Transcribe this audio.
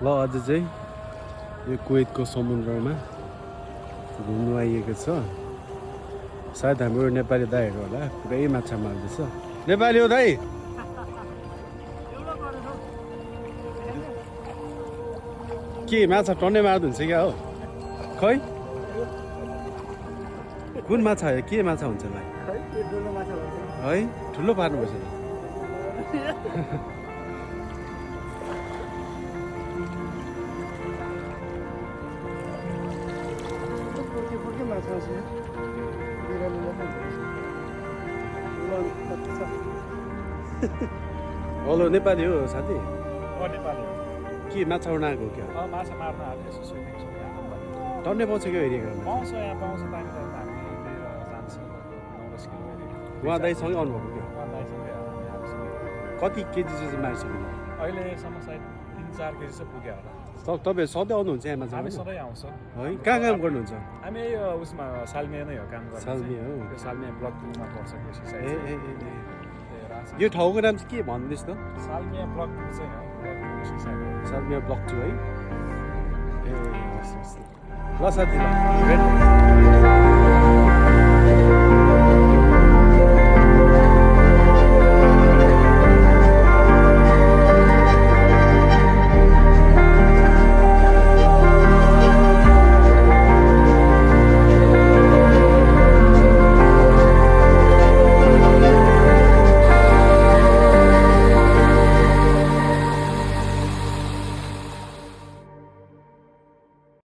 ल आज चाहिँ यो कुवेतको समुद्रमा घुम्नु आइएको छ। सायद हाम्रो नेपाली दाइहरू होला, पुरै माछा मार्दैछ। नेपाली हो दाइ? के माछा टन्नै मार्दै हुन्छ क्या हो? खै कुन माछा हो? के माछा हुन्छ होला है? ठुलो पार्नुपर्छ। हेलो नेपाली हो साथी? नेपाली के माछा उड्न आएको हो क्या? माछा मार्न आएको यसो स्विमिङ टन्नै पाउँछ क्या एरियाको? पाउँछ यहाँ पाउँछ पानी त हामी लिएर जान्छौँ 9-10 किलो एरिया उहाँ दाइसँगै आउनुभएको क्या? दाइसँगै कति केजी चाहिँ मारिसक्नु? अहिलेसम्म सायद 3-4 केजी चाहिँ पुग्यो होला। तपाईँ सधैँ आउनुहुन्छ यहाँ माछा हामी मार्न? सधैँ आउँछ। है कहाँ काम गर्नुहुन्छ? हामी यो उसमा सालमिया नै हो काम गर्ने। सालमिया हो? यो सालमिया ब्लक 2 मा पर्छ कृषि साइड। यो ठाउँको नाम चाहिँ के भन्नुहोस् त? सालमिया ब्लक 2 चाहिँ हो, ब्लक 2 कृषि साइड। सालमिया ब्लक 2 है? ए ल साथी ल